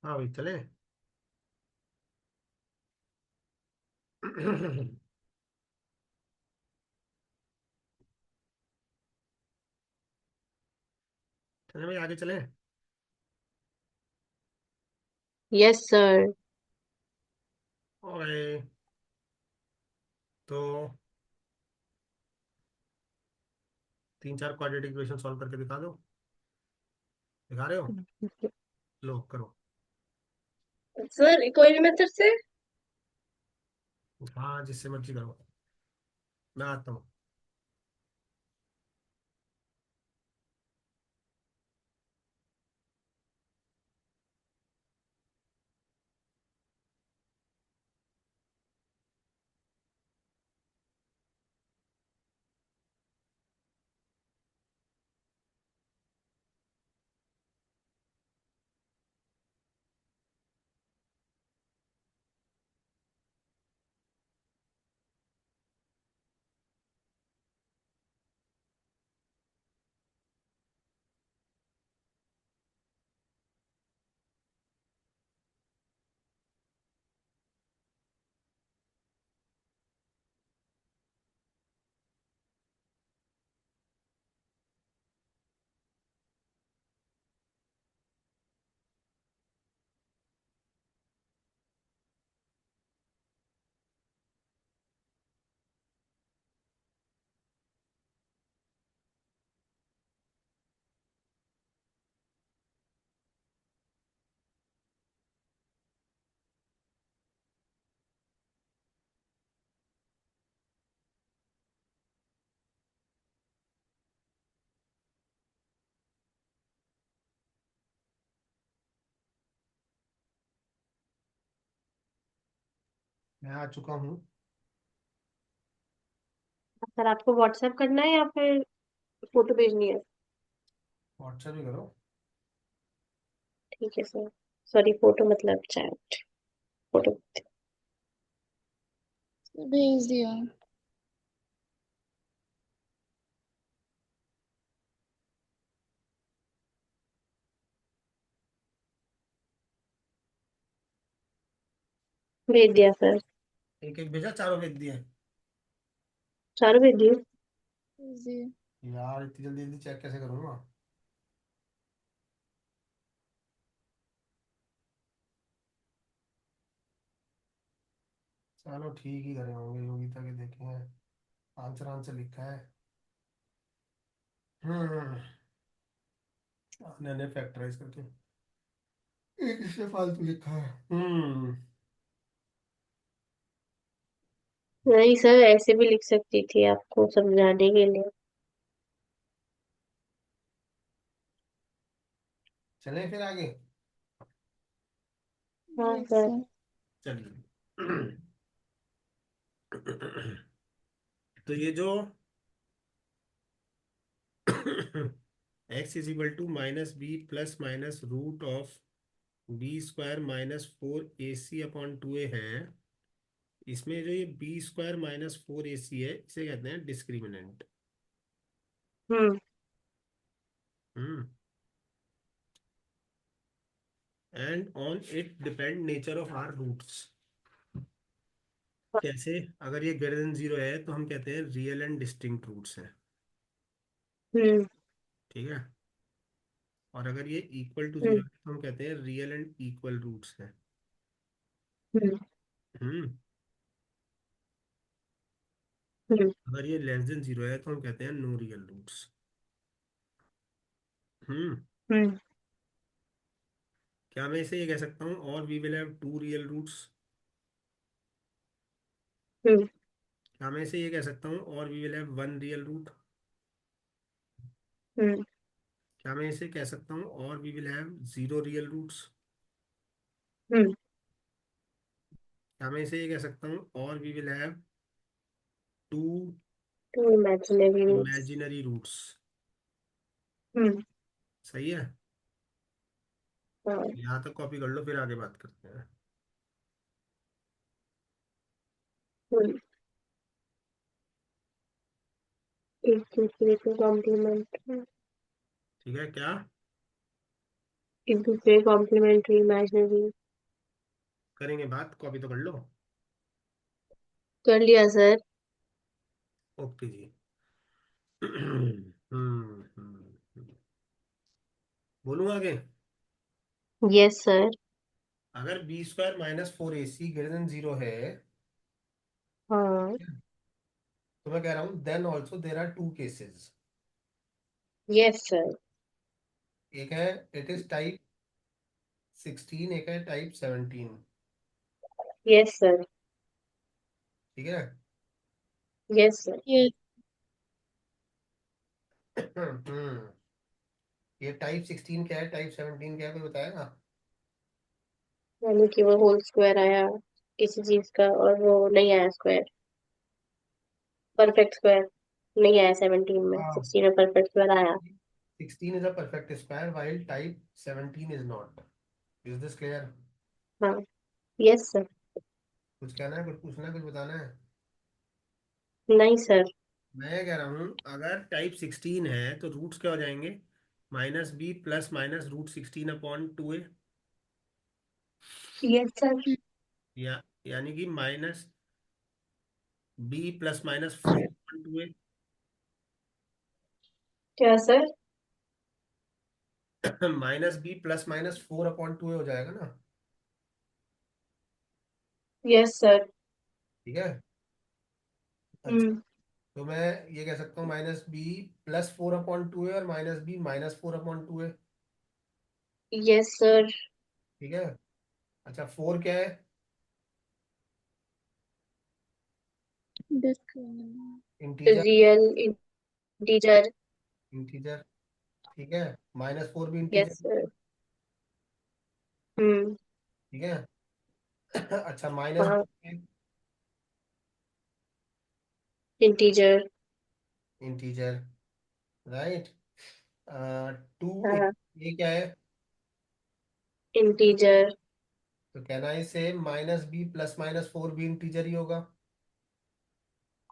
हाँ भाई चले। चले भाई आगे चले। Yes sir. ओए तो तीन चार क्वाड्रेटिक इक्वेशन सॉल्व करके दिखा दो। दिखा रहे हो? लो करो। सर कोई भी मेथड से। हाँ जिससे मर्जी करो। मैं आता हूँ। मैं आ चुका हूँ। सर आपको व्हाट्सएप करना है या फिर फोटो भेजनी है? व्हाट्सएप ही करो। ठीक है सर। सॉरी, फोटो मतलब चैट। फोटो भेज दिया। भेज दिया सर। एक एक भेजा, चारों भेज दिए। चारों भेज दिए। भेज दिया। यार इतनी जल्दी जल्दी चेक कैसे करूँगा? चलो ठीक ही करे होंगे, योगिता के देखे हैं। आंसर आंसर लिखा है। हम्म। मैंने फैक्टराइज करके एक इससे फालतू लिखा है। नहीं सर, ऐसे भी लिख सकती थी आपको समझाने के लिए। चलें फिर आगे। हाँ यस सर। सर। चलिए। तो ये जो x is equal to minus b plus minus root of b square minus four A c upon two a है, इसमें जो ये बी स्क्वायर माइनस फोर ए सी है इसे कहते हैं discriminant. Hmm. Hmm. And on it depend nature of our roots. कैसे? अगर ये ग्रेटर देन जीरो है तो हम कहते हैं रियल एंड डिस्टिंक्ट रूट्स है। हम्म। ठीक है। और अगर ये इक्वल टू जीरो हम्म। है तो हम कहते हैं रियल एंड इक्वल रूट्स है। हम्म। हम्म। हम्म। अगर ये लेस देन जीरो है तो हम कहते हैं no real roots. Hmm. Hmm. क्या मैं इसे ये कह सकता हूँ और we will have two real roots? Hmm. क्या मैं इसे ये कह सकता हूँ और we will have one real root? Hmm. क्या मैं इसे कह सकता हूँ और we will have zero real roots? Hmm. क्या मैं इसे ये कह सकता हूँ और we will have two two imaginary roots. Imaginary roots? हम्म। सही है। हाँ। यहाँ तक कॉपी कर लो, फिर आगे बात करते हैं। हम्म। एक दूसरे को कॉम्प्लीमेंट। ठीक है क्या? एक दूसरे कॉम्प्लीमेंट्री इमेजिनरी। करेंगे बात, कॉपी तो कर लो। कर लिया सर। ओके जी। बोलूँ आगे। Yes sir. अगर बी स्क्वायर माइनस फोर ए सी ग्रेटर देन जीरो है, हाँ। तो मैं कह रहा हूँ then also there are two cases. Yes sir. एक है इट इज टाइप 16, एक है टाइप 17। Yes sir. ठीक है। Yes sir. Yes. ये टाइप 16 क्या है, टाइप 17 क्या है, कोई बताएगा? यानी कि वो होल स्क्वायर आया किसी चीज का और वो नहीं आया स्क्वायर, परफेक्ट स्क्वायर नहीं आया 17 में, हाँ, 16 में परफेक्ट स्क्वायर आया। 16 is a perfect square while type 17 is not. Is this clear? हाँ। Yes sir. कुछ कहना है, कुछ पूछना है, कुछ बताना है? नहीं सर। मैं ये कह रहा हूँ अगर टाइप 16 है तो रूट्स क्या हो जाएंगे, minus b plus minus root 16 upon 2a। Yes sir. या यानी कि minus b plus minus 4 upon 2a। क्या sir? Minus b plus minus 4 upon 2a हो जाएगा ना। Yes sir. ठीक है। अच्छा, हम्म। तो मैं ये कह सकता हूँ minus b plus 4 upon 2a और minus b minus 4 upon 2a। Yes sir. ठीक है। अच्छा, 4 क्या है? Discriminant. Integer. Real integer. Integer. ठीक है। माइनस 4 भी यस इंटीजर। सर। हम्म। ठीक है। अच्छा, माइनस हाँ। इंटीजर। इंटीजर। राइट। टू, हाँ। ये क्या है? इंटीजर। तो कहना है इसे माइनस बी प्लस माइनस 4 भी इंटीजर ही होगा।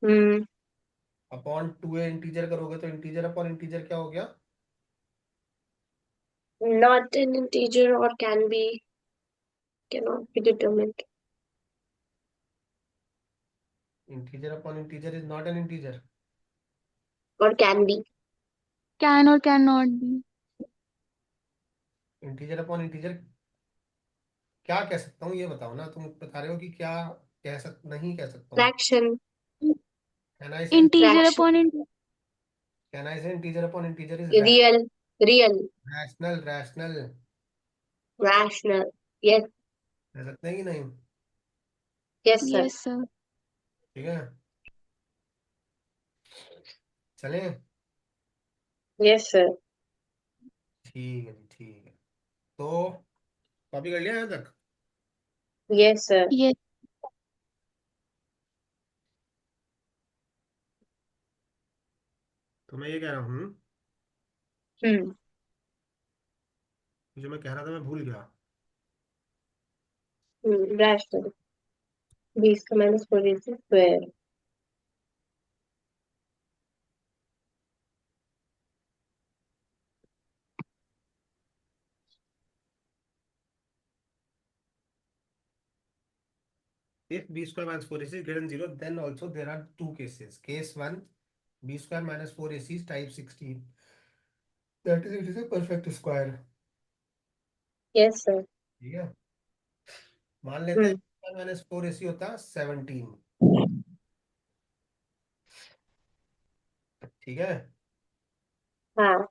हम्म। अपॉन 2a इंटीजर करोगे तो इंटीजर अपॉन इंटीजर क्या हो गया? Not an integer or can be, cannot be determined integer upon integer is not an integer. Or can be. Can or cannot be. Integer upon integer क्या कह सकता हूँ, ये बताओ ना, तुम बता रहे हो कि क्या कह सक नहीं कह सकता हूँ। फ्रैक्शन। कहना इसे Integer फ्रैक्शन। upon integer. कहना इसे integer upon integer is real. Real. Rational. Rational rational. Yes. कह सकते हैं कि नहीं? Yes sir. Yes, sir. ठीक है। चलें। Yes sir. ठीक है जी, ठीक है। तो कॉपी कर लिया यहाँ तक? Yes sir. Yes. तो मैं ये कह रहा हूँ, हम्म। जो मैं कह रहा था मैं भूल गया। रैशनल। 20 का minus 4 square. If b square minus 4ac is greater than 0, then also there are two cases. Case 1, b square minus 4ac is type 16. That is, it is a perfect square. Yes sir. ठीक है। मान लेते हैं हम्म। b square minus 4ac होता है 17। ठीक है। हाँ।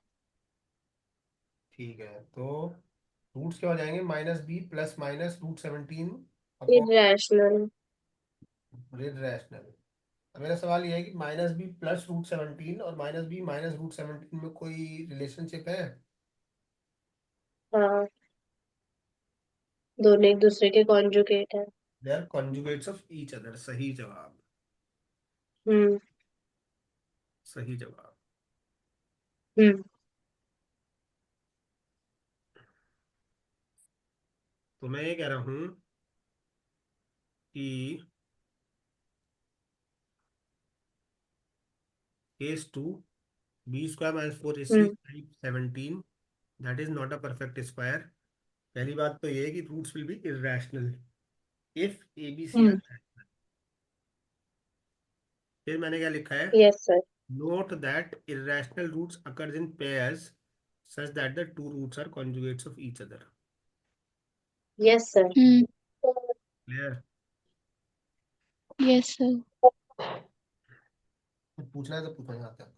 ठीक है, तो रूट्स क्या हो जाएंगे, minus b plus minus root 17 upon irrational. Red rational. अब मेरा सवाल ये है कि माइनस बी प्लस रूट 17 और माइनस बी माइनस रूट 17 में कोई रिलेशनशिप है? हाँ। दोनों एक दूसरे के कॉन्जुगेट है। They are conjugates of each other. सही जवाब। हम्म। सही जवाब। हम्म। तो मैं ये कह रहा हूँ कि case 2, b square minus 4ac hmm. Type 17, that is not a perfect square पहली बात तो ये है कि roots will be irrational if a b c hmm. Are. फिर मैंने क्या लिखा है, yes sir. Note that irrational roots occurs in pairs such that the two roots are conjugates of each other. Yes sir. Hmm. Clear? Yes sir. पूछना है तो पूछना चाहते हैं।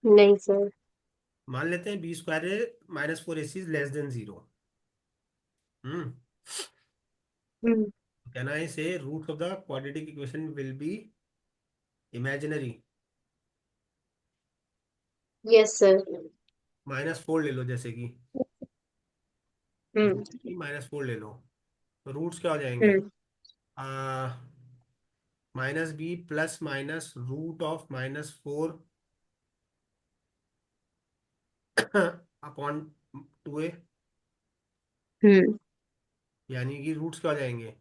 नहीं सर। मान लेते हैं b square minus four A c is less than zero. Hmm. Hmm. Can I say root of the quadratic equation will be imaginary? Yes sir. Minus four ले लो जैसे कि, हम्म। माइनस फोर ले लो, तो रूट्स क्या हो जाएंगे? Hmm. Minus b plus minus root of minus four upon two a. Hmm. यानी कि रूट्स क्या हो जाएंगे?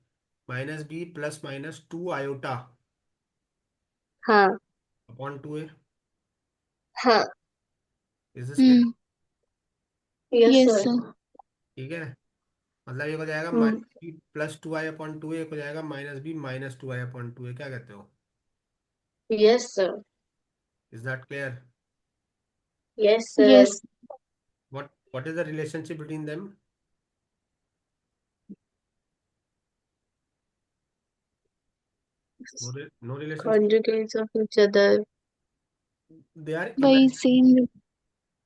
Minus b plus minus two iota हाँ। Upon two a. हाँ। Is this clear? Hmm. Yes yes sir. Sir. ठीक है। मतलब ये हो जाएगा hmm. Minus b plus two i upon two a, हो जाएगा minus b minus two i upon two a. क्या कहते हो? Yes sir. Is that clear? Yes sir. Yes. what is the relationship between them? No relationship. Conjugates of each other. they are वही imag- same.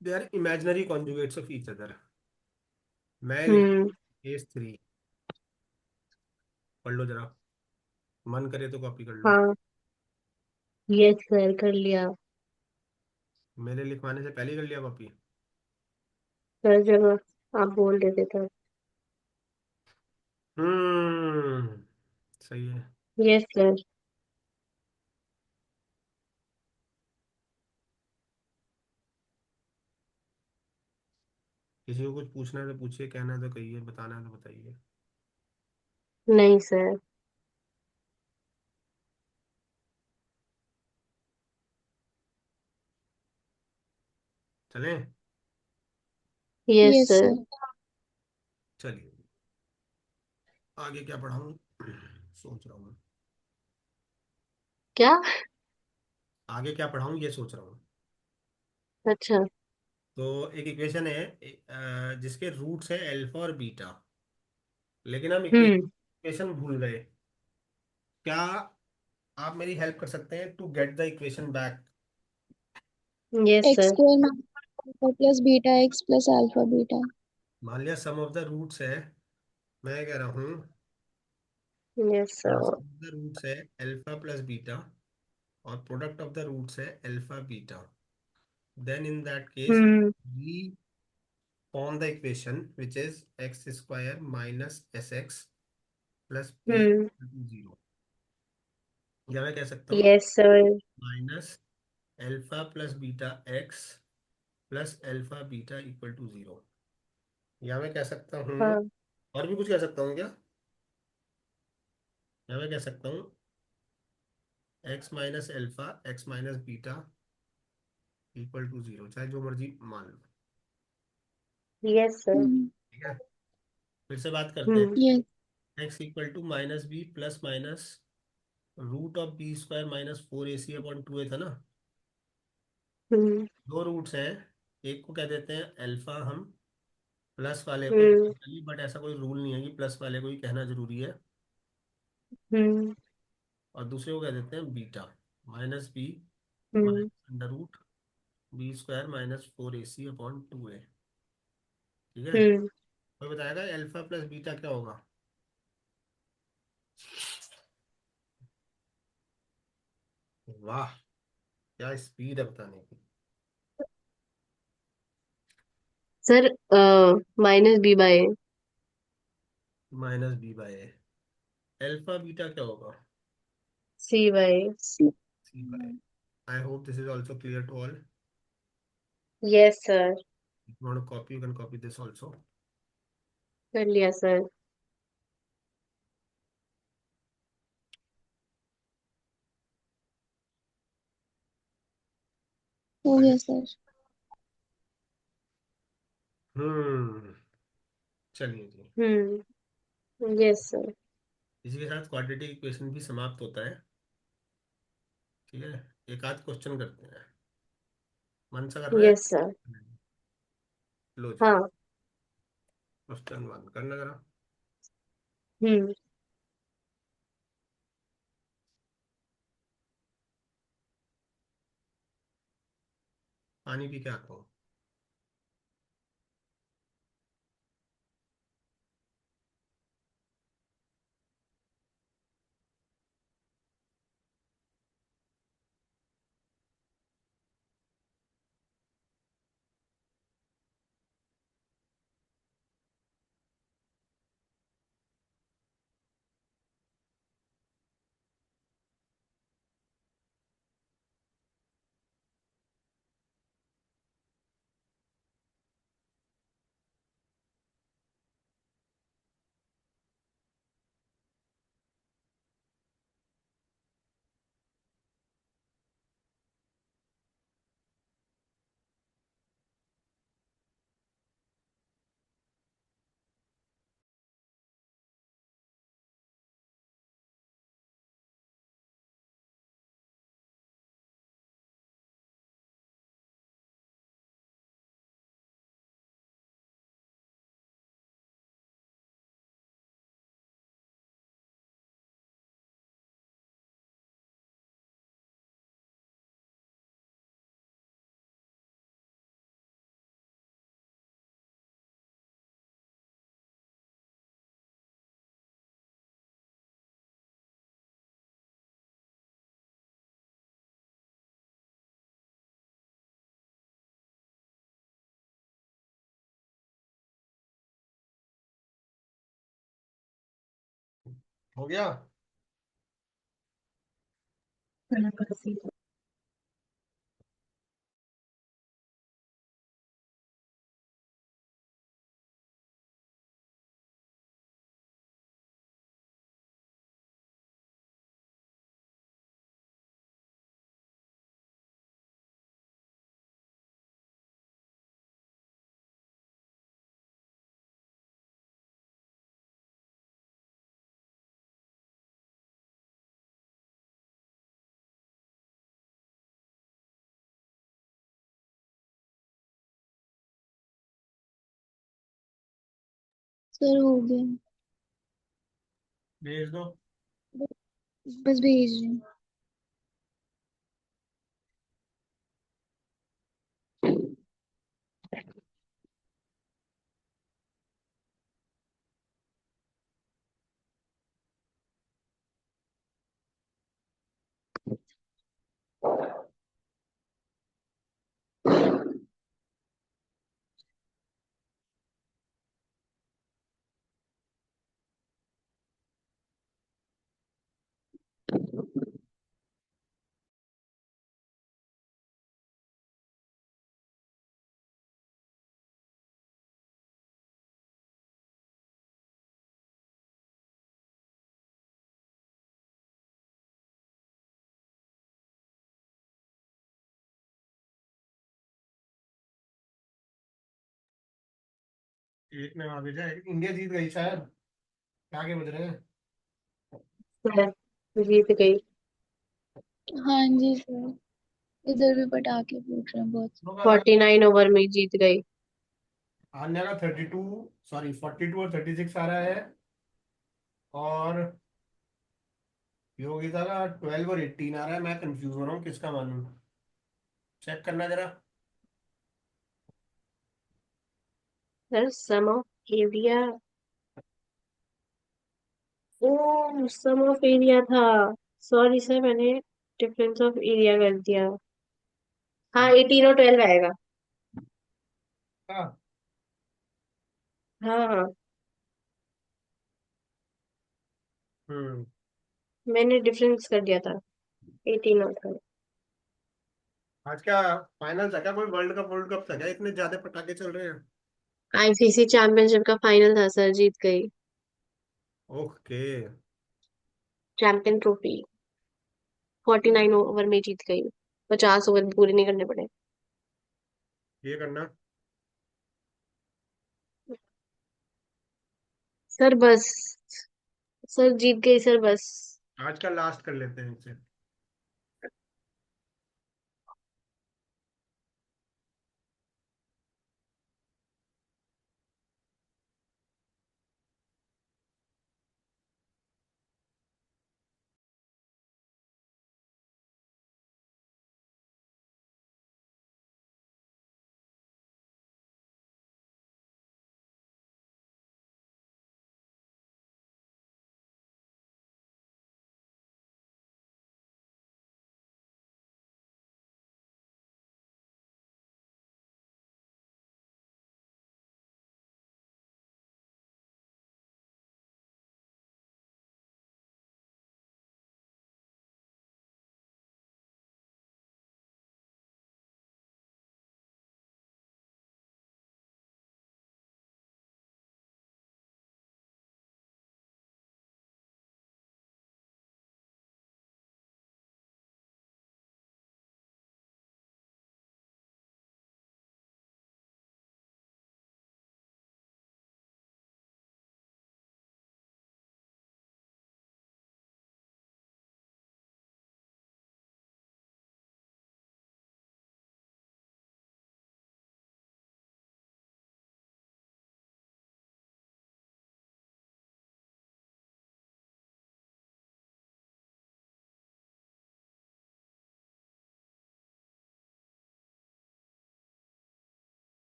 they are imaginary conjugates of each other. मैं लिख हम्म। Case three, पढ़ लो जरा, मन करे तो copy कर लो। हाँ। यस सर कर लिया। मेरे लिखवाने से पहले ही कर लिया कॉपी? सर जब आप बोल रहे थे तब। हम्म, सही है। Yes sir. किसी को कुछ पूछना है तो पूछिए, कहना है तो कहिए, बताना है तो बताइए। नहीं सर। चलें? Yes yes sir. सर। चलिए, आगे क्या पढ़ाऊँ सोच रहा हूँ। क्या? आगे क्या पढ़ाऊँ ये सोच रहा हूँ। अच्छा। तो एक इक्वेशन है जिसके रूट्स है अल्फा और बीटा, लेकिन हम हम्म। इक्वेशन भूल गए। क्या आप मेरी हेल्प कर सकते हैं to get the equation back? Yes x sir. Square minus alpha plus beta x plus alpha beta. मान लिया सम ऑफ द रूट्स है, मैं कह रहा हूँ yes sir. Sum of the roots है अल्फा प्लस बीटा, और प्रोडक्ट ऑफ द रूट्स है alpha beta. Then in that case hmm. We form the equation which is x square minus s x plus p hmm. Zero. या मैं कह सकता हूँ yes sir. Minus alpha plus beta x plus alpha beta equal to zero. या मैं कह सकता हूँ, हाँ। और भी कुछ कह सकता हूँ क्या? या मैं कह सकता हूँ x minus alpha x minus beta equal to zero, चाहे जो मर्जी मान लो। Yes sir. ठीक है, फिर से बात करते हम्म। हैं। Yes. X equal to minus b plus minus root of b square minus four A c upon two a था ना। हम्म। दो रूट्स हैं, एक को कह देते हैं अल्फा हम, प्लस वाले को, हम्म। बट ऐसा कोई रूल नहीं है कि प्लस वाले को ही कहना जरूरी है, हम्म। और दूसरे को कह देते हैं beta minus b hmm. Minus under root b square minus four A c upon two a. ठीक है, हम्म। कोई बताएगा अल्फा प्लस बीटा क्या होगा? वाह, क्या स्पीड है बताने की। Sir minus b by a. Minus b by a. Alpha beta क्या होगा? C by a. C by. I hope this is also clear to all. Yes sir. If you want to copy, you can copy this also. कर लिया sir. हो गया sir. हम्म। चलिए जी। Yes sir. इसी के साथ क्वाड्रेटिक इक्वेशन भी समाप्त होता है। ठीक है। एक आध क्वेश्चन करते हैं। मन सा कर रहा है। Yes sir. लो जी। हाँ। क्वेश्चन वन करना जरा। हम्म। पानी पी के आता हूँ। हो गया। सर हो गया। भेज दो। बस भेज रही हूँ। एक ने वहां भेजा है, इंडिया जीत गई शायद। क्या आगे बज रहे हैं। सर जीत गई। हाँ जी सर। इधर भी पटाखे फूट रहे हैं बहुत। 49 ओवर में जीत गई। आन्या का 32, सॉरी 42 और 36 आ रहा है। और योगिता का 12 और 18 आ रहा है। मैं कंफ्यूज हो रहा हूँ किसका मानूं। चेक करना जरा। Sir sum of area. Oh sum of area था। सॉरी सर, मैंने डिफरेंस ऑफ एरिया कर दिया। हाँ 18 और 12 आएगा। हाँ। हाँ हाँ। हम्म। मैंने डिफरेंस कर दिया था 18 और 12। आज क्या फाइनल था क्या? कोई वर्ल्ड कप था क्या? इतने ज्यादा पटाखे चल रहे हैं। आईसीसी चैंपियनशिप का फाइनल था सर, जीत गई। ओके। Champion trophy. 49 ओवर में जीत गई। 50 ओवर पूरे नहीं करने पड़े। ये करना। सर बस। सर जीत गई सर बस। आज का लास्ट कर लेते हैं इसे।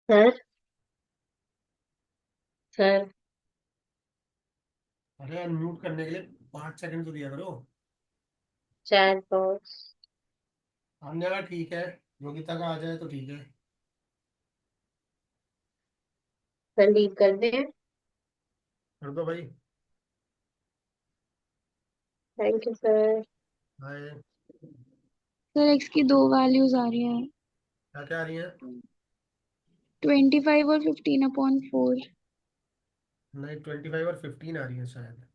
सर। सर। अरे अनम्यूट करने के लिए 5 सेकंड तो दिया करो। Chat box. आने का ठीक है। योगिता का आ जाए तो ठीक है। सर लीव कर दें। कर दो भाई। Thank you sir. Hi. Sir x की दो वैल्यूज आ रही हैं। क्या क्या आ रही है? 25 और 15/4। नहीं, 25 और 15 आ रही है शायद।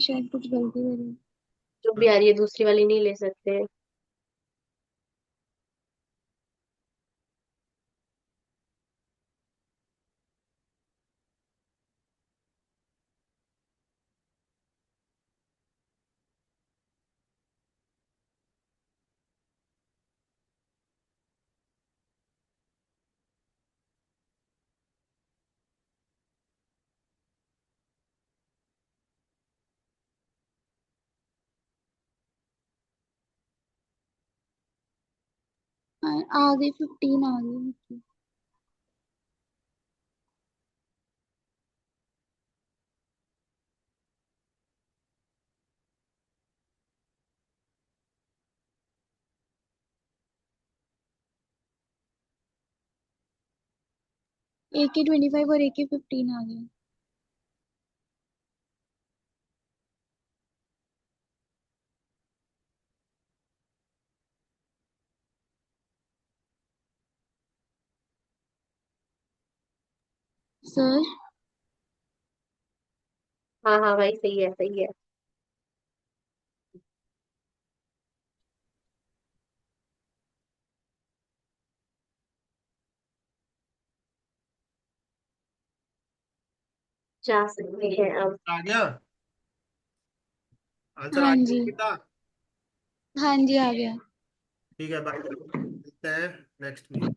शायद कुछ गलती हो रही है। जो भी आ रही है दूसरी वाली नहीं ले सकते। आ गई 15 आ गई। एक के 25 और एक के 15 आ गए। सर हाँ हाँ भाई, सही है सही है। जा सकते हैं अब। आ गया आंसर, आ हाँ गया जी। बेटा। हाँ जी आ गया। ठीक है, बाय, मिलते हैं नेक्स्ट वीक।